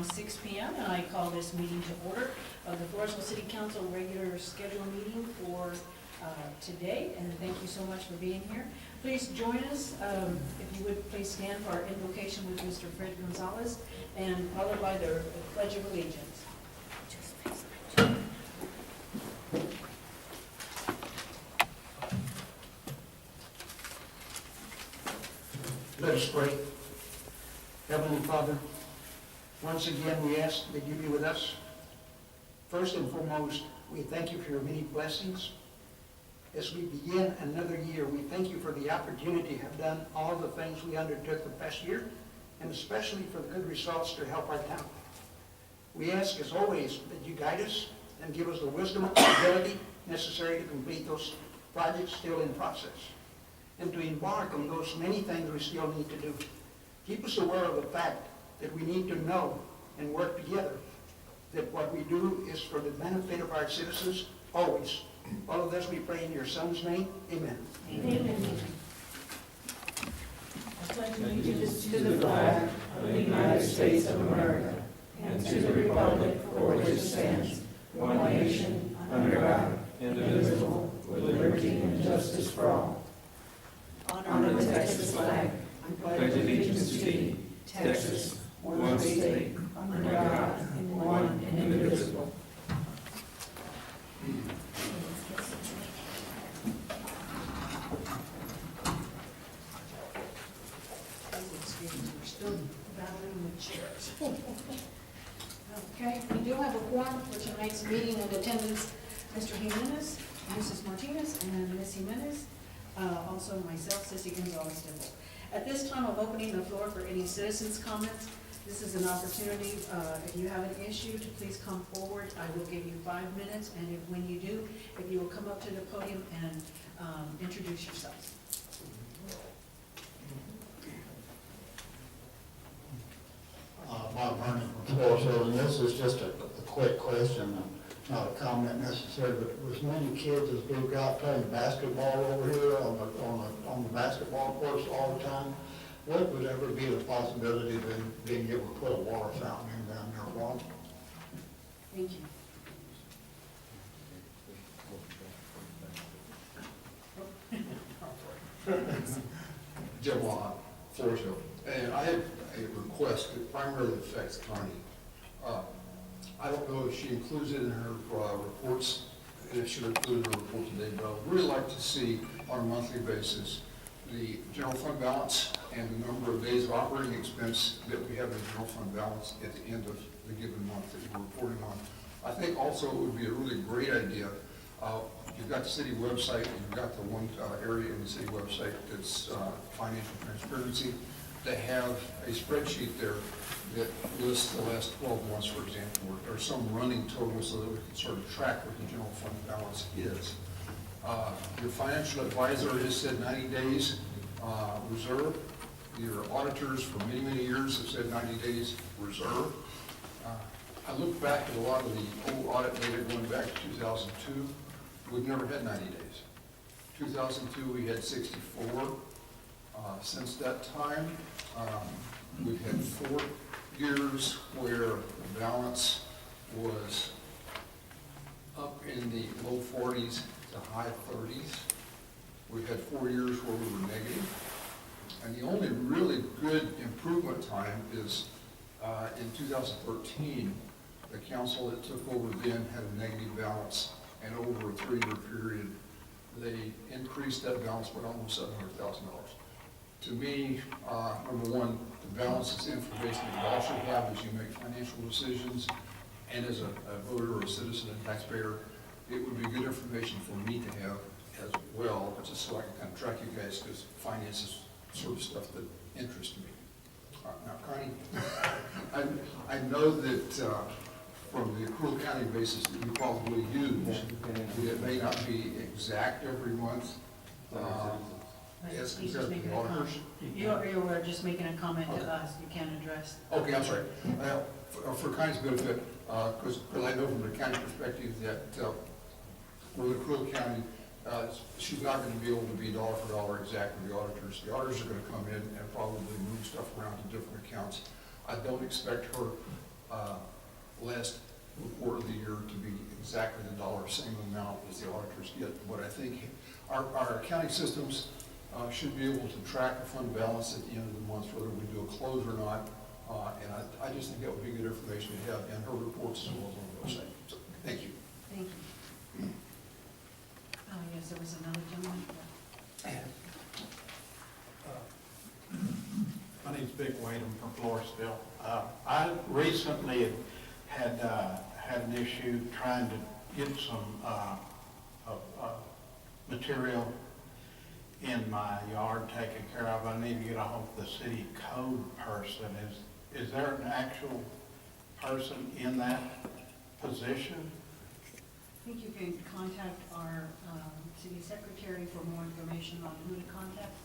around 6 p.m. and I call this meeting to order of the Floresville City Council regular scheduled meeting for today, and thank you so much for being here. Please join us, if you would please stand for our invocation with Mr. Fred Gonzalez, and followed by the Pledge of Allegiance. Let us pray. Heavenly Father, once again we ask that you be with us. First and foremost, we thank you for your many blessings. As we begin another year, we thank you for the opportunity to have done all the things we undertook the past year, and especially for the good results to help our town. We ask, as always, that you guide us and give us the wisdom and ability necessary to complete those projects still in process, and to embark on those many things we still need to do. Keep us aware of the fact that we need to know and work together, that what we do is for the benefit of our citizens always. All of this we pray in your Son's name. Amen. Amen. I pledge allegiance To the flag of the United States of America and to the republic for which it stands, one nation, under God, indivisible, with liberty and justice for all. Honor the Texas flag. I pledge allegiance to thee, Texas, one state, under God, one and indivisible. We're still battling with chairs. Okay, we do have a quorum for tonight's meeting and attendance. Mr. Jimenez, Mrs. Martinez, and Ms. Jimenez, also myself, Sissy Gonzalez-Dimple. At this time, I'm opening the floor for any citizens' comments. This is an opportunity, if you have an issue, to please come forward. I will give you 5 minutes, and when you do, if you will come up to the podium and introduce yourselves. Bob Vernon from Floresville, and this is just a quick question, not a comment necessarily, but was many kids as broke out playing basketball over here on the basketball courts all the time. What would ever be the possibility of being able to put a water fountain in down there, Bob? Thank you. Jim Law, Floresville, and I have a request that primarily affects Connie. I don't know if she includes it in her reports, and if she included her report today, but I would really like to see on a monthly basis the general fund balance and the number of days of operating expense that we have in the general fund balance at the end of the given month that we're reporting on. I think also it would be a really great idea. You've got the city website, and you've got the one area in the city website that's financial transparency, to have a spreadsheet there that lists the last 12 months, for example, or some running total so that we can sort of track what the general fund balance is. Your financial advisor has said 90 days reserve. Your auditors for many, many years have said 90 days reserve. I look back at a lot of the old audit data going back to 2002. We've never had 90 days. 2002, we had 64. Since that time, we've had 4 years where the balance was up in the low 40s to high 30s. We've had 4 years where we were negative. And the only really good improvement time is in 2013, the council that took over then had a negative balance, and over a 3-year period, they increased that balance by almost $700,000. To me, number one, the balance is information that you all should have as you make financial decisions, and as a voter or a citizen and taxpayer, it would be good information for me to have as well, just so I can kind of track you guys, because finance is sort of stuff that interests me. Now, Connie, I know that from the accrual county basis that you probably use, it may not be exact every month. As He's compared just to making the a auditors. comment. You were just making a comment to us. You can't address. Okay, I'm sorry. For Connie's benefit, because I know from the county perspective that with accrual county, she's not going to be able to be dollar for dollar exact with the auditors. The auditors are going to come in and probably move stuff around to different accounts. I don't expect her last report of the year to be exactly the dollar, same amount as the auditors get. But I think our accounting systems should be able to track the fund balance at the end of the month, whether we do a close or not. And I just think that would be good information to have in her reports as well as on the website. So, thank you. Thank you. Yes, there was another gentleman. My name's Vic Wade, I'm from Floresville. I recently had an issue trying to get some material in my yard taken care of. I need to get a hold of the city code person. Is there an actual person in that position? I think you can contact our city secretary for more information on who to contact.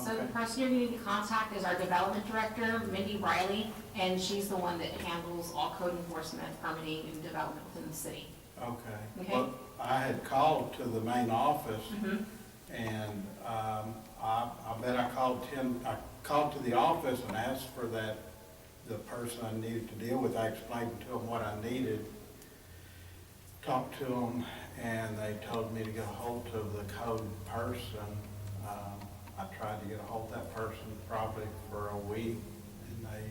So the person you need to contact is our development director, Mindy Riley, and she's the one that handles all code enforcement, permitting, and development within the city. Okay. Okay. Well, I had called to the main office, and I bet I called to the office and asked for the person I needed to deal with. I explained to them what I needed, talked to them, and they told me to get a hold of the code person. I tried to get a hold of that person probably for a week, and they,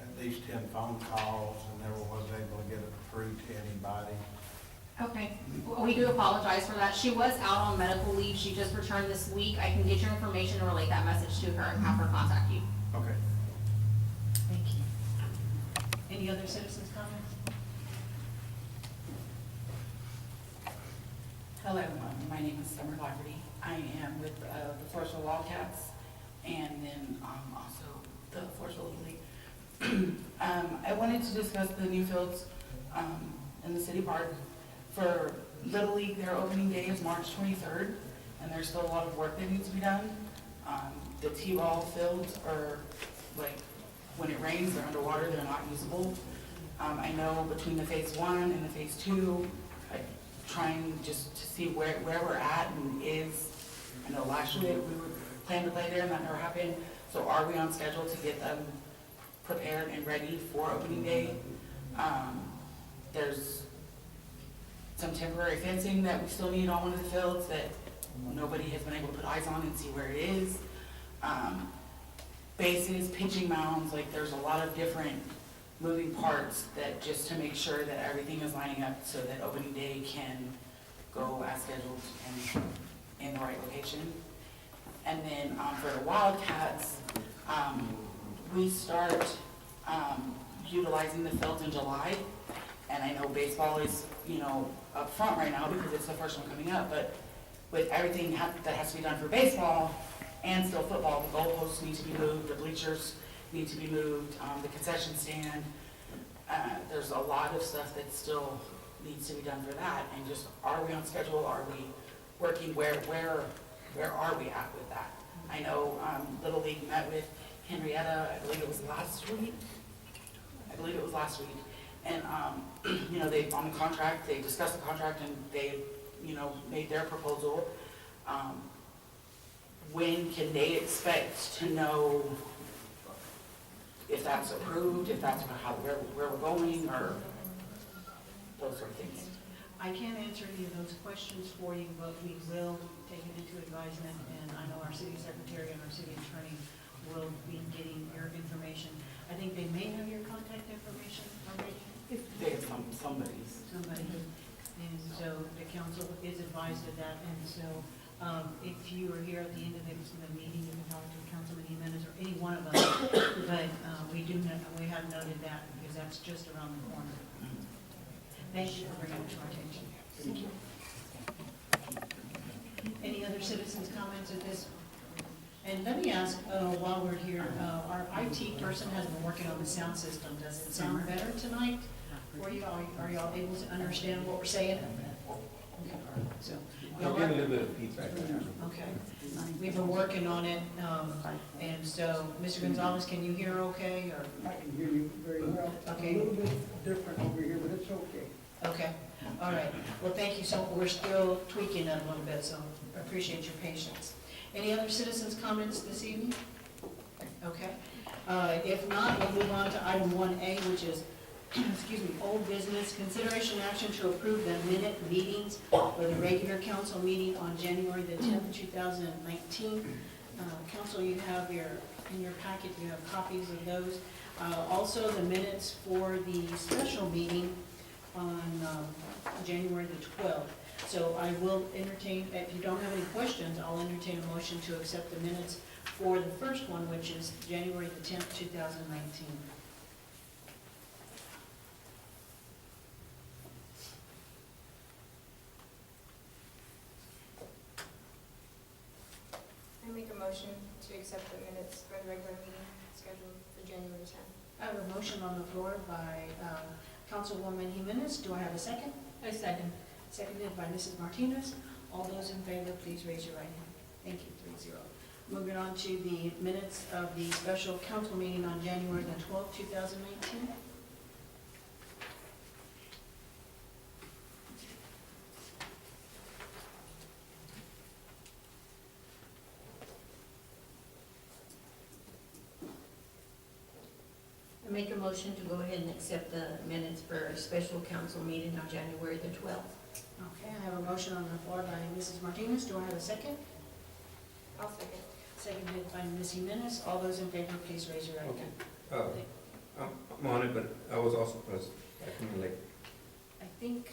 at least 10 phone calls, and never was able to get it through to anybody. Okay, well, we do apologize for that. She was out on medical leave. She just returned this week. I can get your information and relay that message to her and have her contact you. Okay. Thank you. Any other citizens' comments? Hello, my name is Summer Lafferty. I am with the Floresville Wildcats and then also the Floresville League. I wanted to discuss the new fields in the city park. For Little League, their opening day is March 23rd, and there's still a lot of work that needs to be done. The T-ball fields are, like, when it rains, they're underwater, they're not usable. I know between the phase 1 and the phase 2, trying just to see where we're at and I know last year we were planning to play there and that never happened. So are we on schedule to get them prepared and ready for opening day? There's some temporary fencing that we still need on one of the fields that nobody has been able to put eyes on and see where it is. Bases, pitching mounds, like there's a lot of different moving parts that just to make sure that everything is lining up so that opening day can go as scheduled and in the right location. And then for the Wildcats, we start utilizing the fields in July. And I know baseball is, up front right now because it's the first one coming up, but with everything that has to be done for baseball and still football, the goalposts need to be moved, the bleachers need to be moved, the concession stand. There's a lot of stuff that still needs to be done for that. And just, are we on schedule? Are we working? Where are we at with that? I know Little League met with Henrietta, I believe it was last week. And, they, on the contract, they discussed the contract and they, made their proposal. When can they expect to know if that's approved, if that's where we're going, or those sort of things? I can't answer any of those questions for you, but we will take it into advisement, and I know our city secretary and our city attorney will be getting your information. I think they may have your contact information already. They have somebody's. Somebody, and so the council is advised of that, and so if you are here at the end of the meeting, you can talk to Councilman Jimenez or any one of us, but we have noted that because that's just around the corner. Thank you for bringing it to our attention. Thank you. Any other citizens' comments at this? And let me ask, while we're here, our IT person has been working on the sound system. Does it sound better tonight? For you, are y'all able to understand what we're saying? Okay. So, I'll get a little bit of feedback. okay. We've been working on it, and so, Mr. Gonzalez, can you hear okay, or? I can hear you very well. Okay. A little bit different over here, but it's okay. Okay, all right. Well, thank you so, we're still tweaking it a little bit, so I appreciate your patience. Any other citizens' comments this evening? Okay. If not, we'll move on to item 1A, which is, excuse me, old business, consideration action to approve the minute meetings for the regular council meeting on January the 10th, 2019. Council, you have in your packet, you have copies of those. Also, the minutes for the special meeting on January the 12th. So I will entertain, if you don't have any questions, I'll entertain a motion to accept the minutes for the first one, which is January the 10th, 2019. I make a motion to accept the minutes for the regular meeting scheduled for January 10th. I have a motion on the floor by Councilwoman Jimenez. Do I have a second? A second. Seconded by Mrs. Martinez. All those in favor, please raise your right hand. Thank you, 3-0. Moving on to the minutes of the special council meeting on January the 12th, 2019. I make a motion to go ahead and accept the minutes for a special council meeting on January the 12th. Okay, I have a motion on the floor by Mrs. Martinez. Do I have a second? I'll second. Seconded by Ms. Jimenez. All those in favor, please raise your right hand. I'm on it, but I was also present. I came in late. I think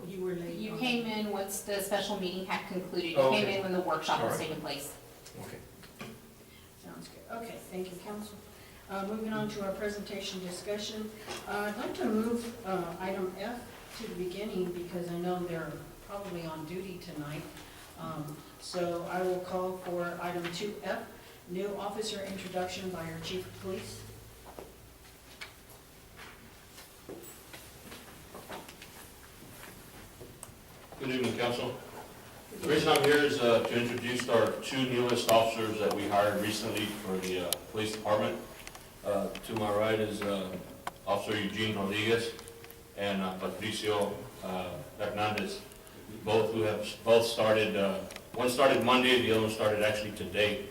you were late. You on- came in once the special meeting had concluded. You Oh, came okay. in when the workshop was All right. taking place. Okay. Sounds good. Okay, thank you, council. Moving on to our presentation discussion. I'd like to move item F to the beginning because I know they're probably on duty tonight. So I will call for item 2F, new officer introduction by our chief of police. Good evening, council. The reason I'm here is to introduce our two newest officers that we hired recently for the police department. To my right is Officer Eugene Rodriguez and Patricio Hernandez, both started, one started Monday, the other one started actually today,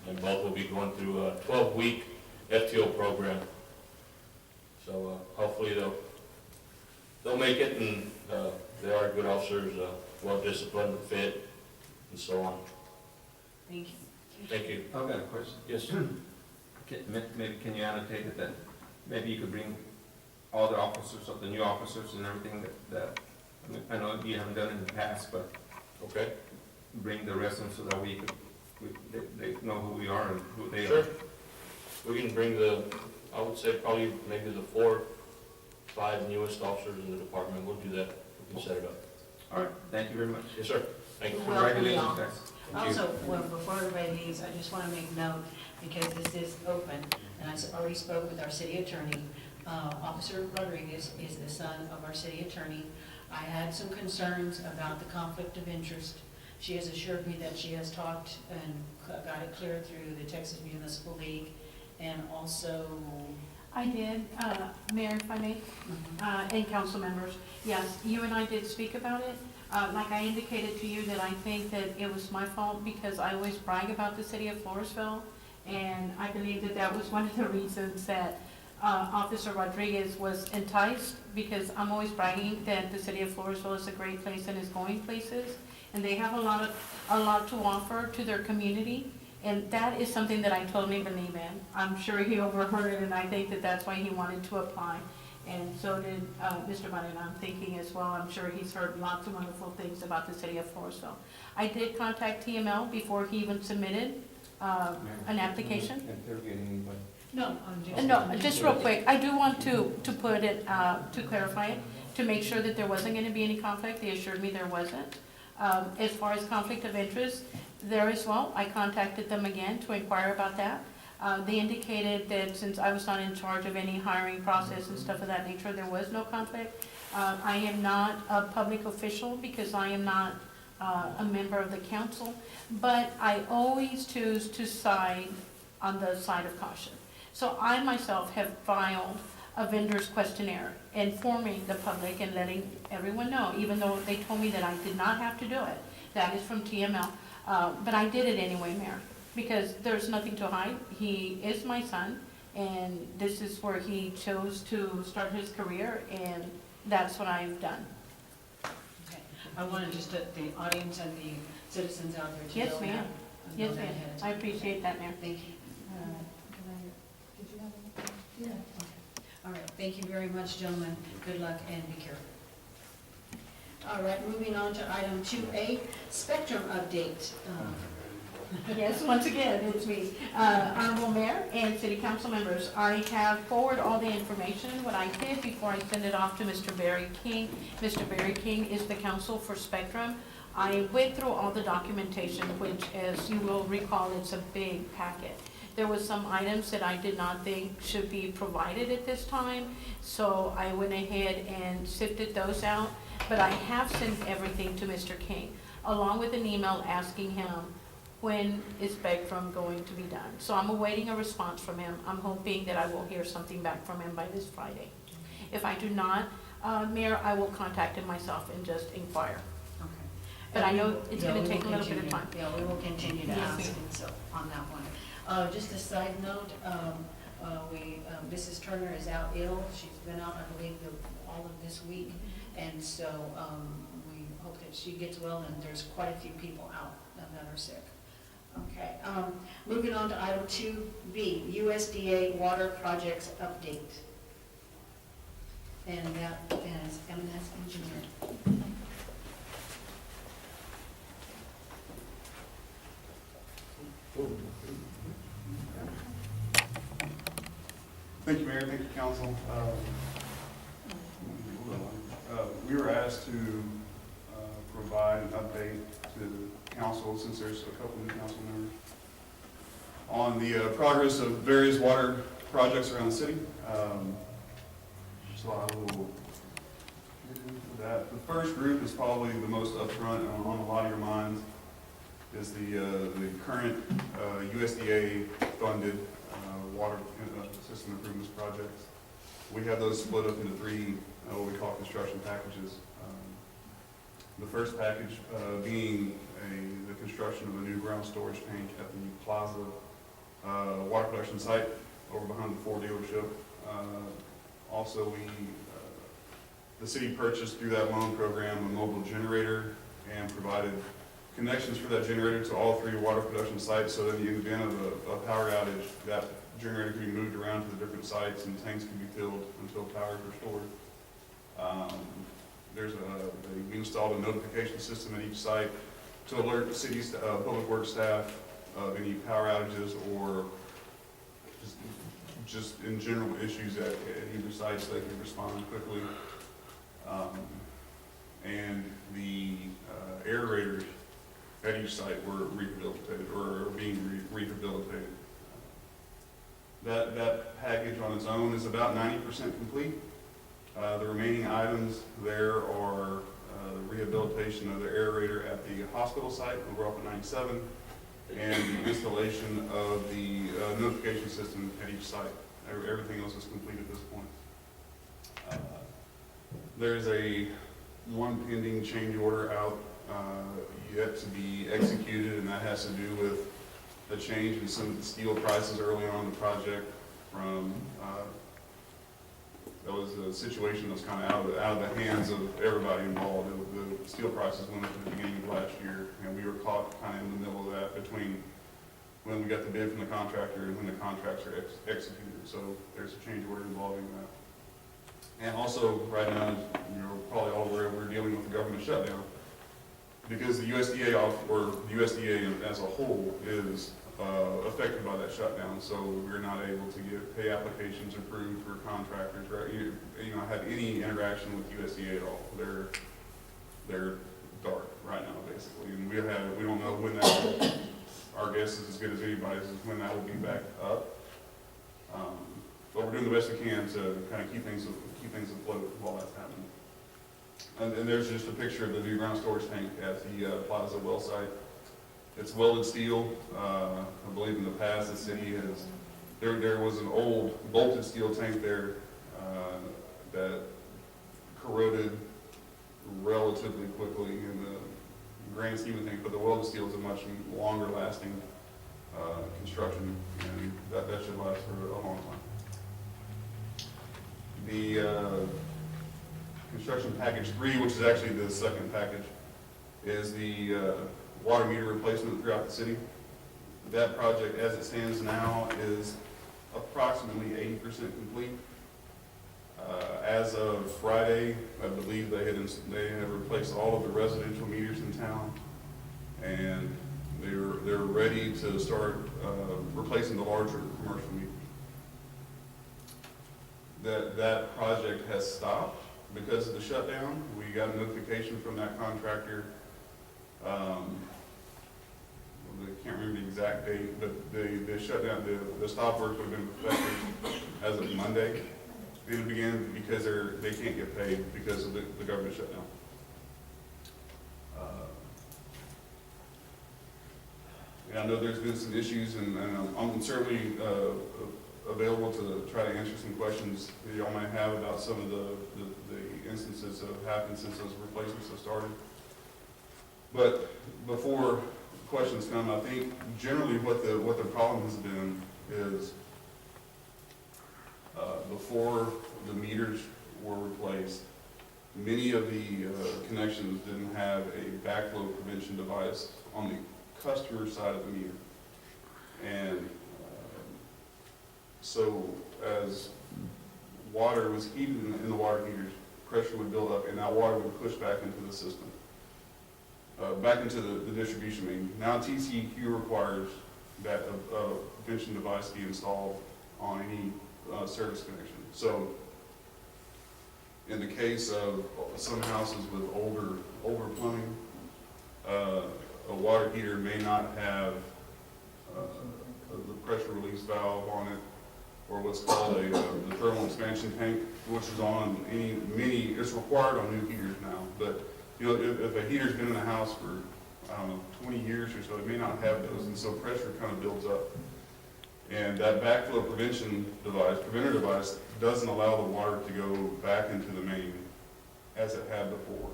and both will be going through a 12-week FTO program. So hopefully they'll make it, and they are good officers, well-disciplined, fit, and so on. Thank you. Thank you. I've got a question. Yes. Maybe can you annotate it that maybe you could bring all the officers, of the new officers and everything that I mean, I know you haven't done it in the past, but Okay. bring the rest of them so that they know who we are and who they Sure. are. We can bring I would say probably maybe the 4 or 5 newest officers in the department. We'll do that. We can set it up. All right, thank you very much. Yes, sir. Thank you. Congratulations, guys. Thank you. Also, well, before everybody leaves, I just want to make note, because this is open, and I already spoke with our city attorney. Officer Rodriguez is the son of our city attorney. I had some concerns about the conflict of interest. She has assured me that she has talked and got it cleared through the Texas Municipal League, and also, I did, Mayor, if I may, and council members. Yes, you and I did speak about it. Like I indicated to you that I think that it was my fault because I always brag about the city of Floresville. And I believe that that was one of the reasons that Officer Rodriguez was enticed, because I'm always bragging that the city of Floresville is a great place and is going places. And they have a lot to offer to their community. And that is something that I totally believe in. I'm sure he overheard it, and I think that that's why he wanted to apply. And so did Mr. Varela, I'm thinking as well. I'm sure he's heard lots of wonderful things about the city of Floresville. I did contact TML before he even submitted an application. Interviewing anybody. no, No, just real quick, I do want to put it, to clarify it, to make sure that there wasn't going to be any conflict. They assured me there wasn't. As far as conflict of interest, there as well, I contacted them again to inquire about that. They indicated that since I was not in charge of any hiring process and stuff of that nature, there was no conflict. I am not a public official because I am not a member of the council, but I always choose to side on the side of caution. So I myself have filed a vendor's questionnaire informing the public and letting everyone know, even though they told me that I did not have to do it. That is from TML. But I did it anyway, Mayor, because there's nothing to hide. He is my son, and this is where he chose to start his career, and that's what I've done. Okay. I wanted just the audience and the citizens out there to know Yes, that. ma'am. know Yes, that ma'am. ahead of I time. appreciate that, Mayor. Thank you. Did you have anything? Yeah. Okay. All right, thank you very much, gentlemen. Good luck and be careful. All right, moving on to item 2A, spectrum update. Yes, once again, it's me. Honorable Mayor and City Council members, I have forwarded all the information, what I did before I send it off to Mr. Barry King. Mr. Barry King is the counsel for Spectrum. I went through all the documentation, which, as you will recall, it's a big packet. There was some items that I did not think should be provided at this time, so I went ahead and sifted those out. But I have sent everything to Mr. King, along with an email asking him, when is Spectrum going to be done? So I'm awaiting a response from him. I'm hoping that I will hear something back from him by this Friday. If I do not, Mayor, I will contact him myself and just inquire. Okay. But I know it's Yeah, gonna we take a will little bit of continue. time. Yeah, we will continue to Yes, ask, ma'am. and so, on that one. Just a side note, Mrs. Turner is out ill. She's been out, I believe, all of this week. And so, we hope that she gets well, and there's quite a few people out that are sick. Okay, moving on to item 2B, USDA water projects update. And that is M&S Engineering. Thank you, Mayor. Thank you, Council. We were asked to provide an update to Council, since there's a couple new council members, on the progress of various water projects around the city. So I will get into that. The first group is probably the most upfront and on a lot of your minds, is the current USDA funded water system improvements projects. We have those split up into three, what we call construction packages. The first package being the construction of a new ground storage tank at the Plaza water production site over behind the Ford dealership. Also, the city purchased through that loan program a mobile generator and provided connections for that generator to all three water production sites, so that in the event of a power outage, that generator can be moved around to the different sites and tanks can be filled until power is restored. We installed a notification system at each site to alert the city's public works staff of any power outages or just in general issues at either site, so they can respond quickly. And the aerators at each site were rehabilitated or are being rehabilitated. That package on its own is about 90% complete. The remaining items there are the rehabilitation of the aerator at the hospital site over off of 97 and the installation of the notification system at each site. Everything else is complete at this point. There's one pending change order out yet to be executed, and that has to do with a change in some of the steel prices early on in the project. That was a situation that was kind of out of the hands of everybody involved. The steel prices went up at the beginning of last year, and we were caught kind of in the middle of that between when we got the bid from the contractor and when the contracts are executed. So there's a change order involving that. And also, right now, you're probably all aware, we're dealing with the government shutdown, because the USDA or the USDA as a whole is affected by that shutdown. So we're not able to get pay applications approved for contractors, right? You know, have any interaction with USDA at all. They're dark right now, basically, and we don't know when that. Our guess is as good as anybody's is when that will be back up. But we're doing the best we can to kind of keep things afloat while that's happening. And there's just a picture of the new ground storage tank at the Plaza well site. It's welded steel. I believe in the past the city has, there was an old bolted steel tank there that corroded relatively quickly in the grand scheme of things, but the welded steel is a much longer lasting construction, and that should last for a long time. The construction package 3, which is actually the second package, is the water meter replacement throughout the city. That project, as it stands now, is approximately 80% complete. As of Friday, I believe they had replaced all of the residential meters in town, and they're ready to start replacing the larger commercial meters. That project has stopped because of the shutdown. We got a notification from that contractor. I can't remember the exact date, but the shutdown, the stop work would have been effective as of Monday. It'll begin because they can't get paid because of the government shutdown. And I know there's been some issues, and I'm certainly available to try to answer some questions that y'all might have about some of the instances that have happened since those replacements have started. But before questions come, I think generally what the problem has been is before the meters were replaced, many of the connections didn't have a backflow prevention device on the customer side of the meter. And so as water was heated in the water heaters, pressure would build up and that water would push back into the system, back into the distribution main. Now TCEQ requires that a prevention device be installed on any service connection. So in the case of some houses with older plumbing, a water heater may not have the pressure release valve on it, or what's called the thermal expansion tank, which is on it's required on new heaters now. But you know, if a heater's been in the house for, I don't know, 20 years or so, it may not have those, and so pressure kind of builds up. And that backflow preventer device doesn't allow the water to go back into the main as it had before.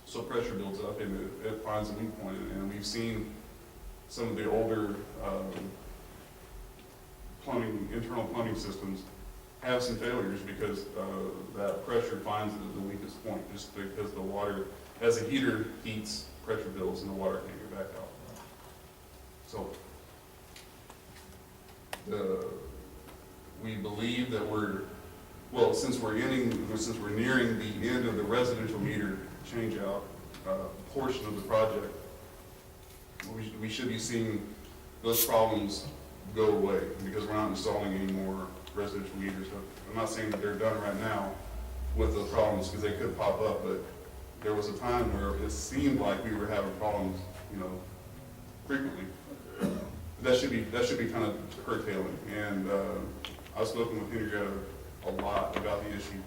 So pressure builds up and it finds a weak point, and we've seen some of the older internal plumbing systems have some failures because that pressure finds the weakest point, just because the water, as the heater heats, pressure builds and the water can't get back out. So we believe that since we're nearing the end of the residential meter change out portion of the project, we should be seeing those problems go away because we're not installing any more residential meters. I'm not saying that they're done right now with the problems because they could pop up, but there was a time where it seemed like we were having problems, frequently. That should be kind of curtailing. And I've spoken with Henrietta a lot about the issue,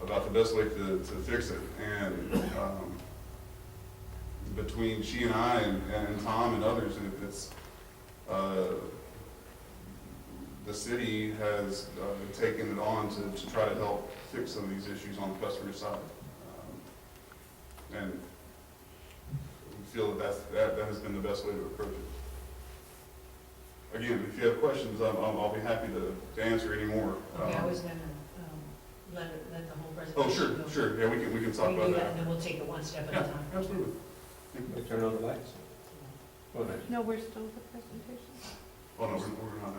about the best way to fix it. And between she and I and Tom and others, it's the city has taken it on to try to help fix some of these issues on the customer side. And we feel that has been the best way to approach it. Again, if you have questions, I'll be happy to answer any more. Okay, I was gonna, let the whole Oh, presentation go. sure, yeah, we can talk We about do that. that, and then we'll take it one step at Yeah, a time. absolutely. We turn on the lights. Oh, nice. No, we're still at the presentation. Oh, no, we're not.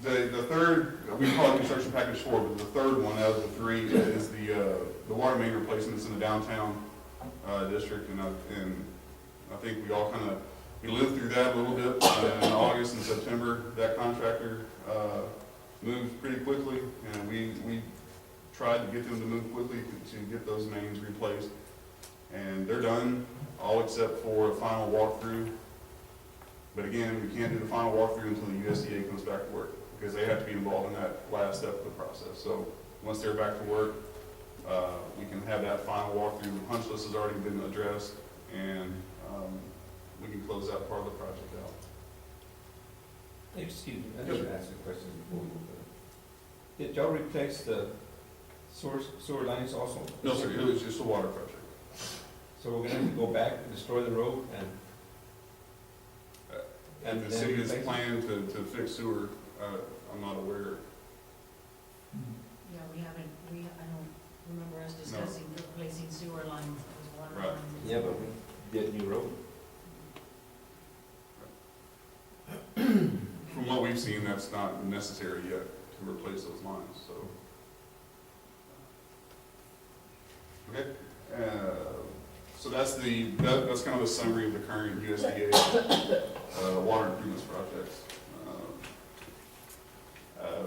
The third, we call it construction package 4, but the third one out of the 3 is the water main replacements in the downtown district, and I think we all we lived through that a little bit in August and September. That contractor moved pretty quickly, and we tried to get them to move quickly to get those mains replaced, and they're done, all except for a final walkthrough. But again, we can't do the final walkthrough until the USDA comes back to work, because they have to be involved in that last step of the process. So once they're back to work, we can have that final walkthrough. The punch list has already been addressed, and we can close that part of the project out. Excuse me, I need to ask a question before we move on. Did y'all replace the sewer lines also? No, sir, it was just a water project. So we're gonna have to go back and destroy the road and If the city is planning to fix sewer, I'm not aware. Yeah, I don't remember us discussing replacing sewer lines, those water Right. lines. Yeah, but we get new road. From what we've seen, that's not necessary yet to replace those lines, so. Okay, so that's that's kind of a summary of the current USDA water improvements projects.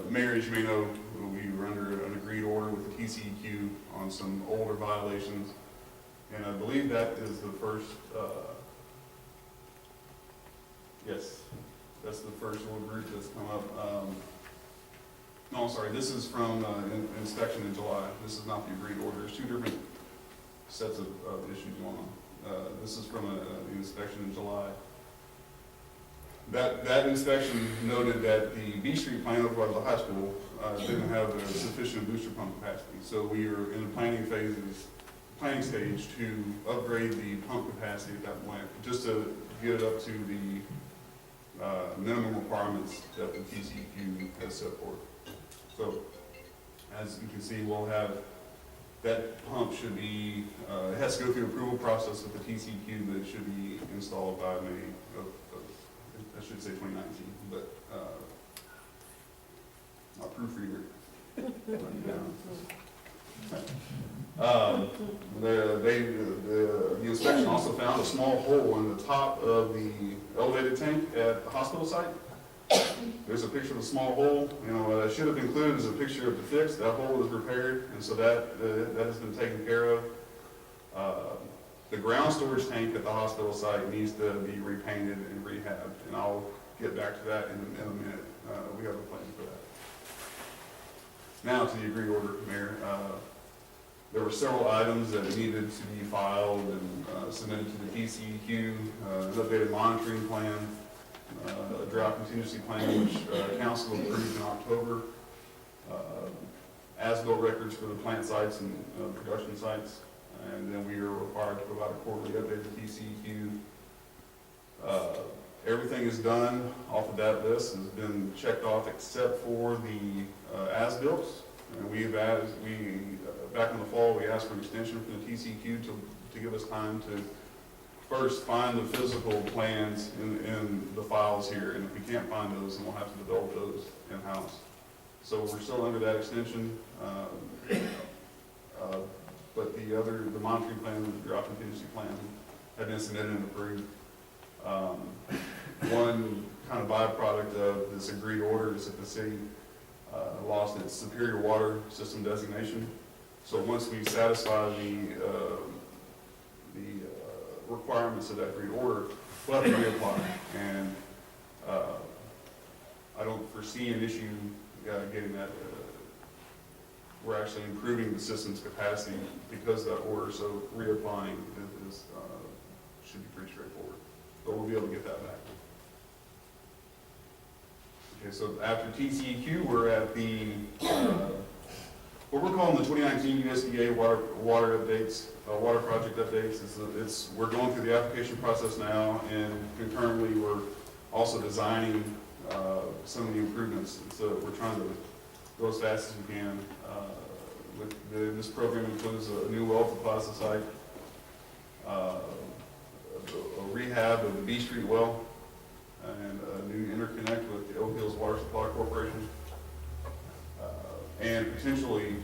Mayor, as you may know, we were under an agreed order with the TCEQ on some older violations, and I believe that is the first, yes, that's the first little group that's come up. No, I'm sorry, this is from inspection in July. This is not the agreed order. There's two different sets of issues going on. This is from the inspection in July. That inspection noted that the B Street plant over by the high school didn't have a sufficient booster pump capacity. So we are in the planning stage to upgrade the pump capacity at that plant, just to get it up to the minimum requirements that the TCEQ has set forth. So as you can see, we'll have, that pump should be, it has to go through approval process with the TCEQ, but it should be installed by May of I should say 2019, but not proofreader. The inspection also found a small hole in the top of the elevated tank at the hospital site. There's a picture of a small hole. You know, what I should have included is a picture of the fix. That hole is repaired, and so that has been taken care of. The ground storage tank at the hospital site needs to be repainted and rehabbed, and I'll get back to that in a minute. We have a plan for that. Now to the agreed order, Mayor. There were several items that needed to be filed and submitted to the TCEQ, an updated monitoring plan, a drought contingency plan, which council approved in October, as-built records for the plant sites and production sites. And then we are required to provide a quarterly update to TCEQ. Everything is done off of that list, has been checked off except for the as-built. And back in the fall, we asked for an extension from the TCEQ to give us time to first find the physical plans in the files here. And if we can't find those, then we'll have to develop those in-house. So we're still under that extension. But the monitoring plan and the drought contingency plan have been submitted and approved. One kind of byproduct of this agreed order is that the city lost its superior water system designation. So once we satisfy the requirements of that agreed order, we'll have to reapply. And I don't foresee an issue getting that. We're actually improving the system's capacity because of that order, so reapplying should be pretty straightforward. But we'll be able to get that back. Okay, so after TCEQ, we're at the, what we're calling the 2019 USDA water updates, water project updates. We're going through the application process now, and concurrently we're also designing some of the improvements. So we're trying to go as fast as we can. This program includes a new well for Plaza site, a rehab of the B Street well, and a new interconnect with the Oak Hills Water Supply Corporation, and potentially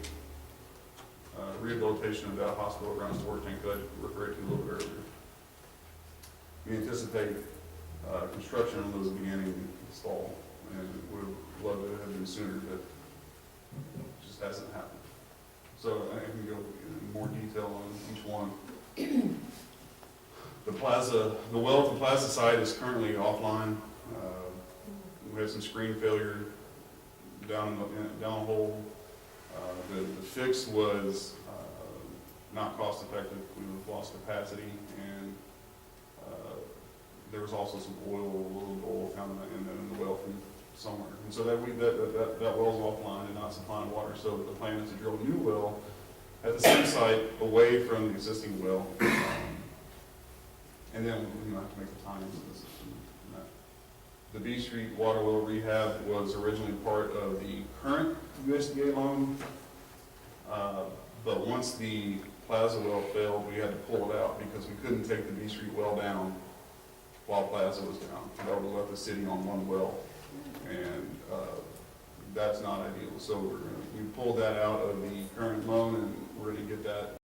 rehabilitation of that hospital ground storage tank that I referred to a little bit earlier. We anticipate construction on those beginning this fall, and we would love to have been sooner, but it just hasn't happened. So I can go in more detail on each one. The well at the Plaza site is currently offline. We had some screen failure down a hole. The fix was not cost effective. We lost capacity, and there was also some oil found in the well from somewhere. And so that well's offline and not supplying water. So the plan is to drill a new well at the same site away from the existing well. And then we have to make the tie into the system. The B Street water well rehab was originally part of the current USDA loan, but once the Plaza well failed, we had to pull it out because we couldn't take the B Street well down while Plaza was down. That would have left the city on one well, and that's not ideal. So we pulled that out of the current loan, and we're gonna get that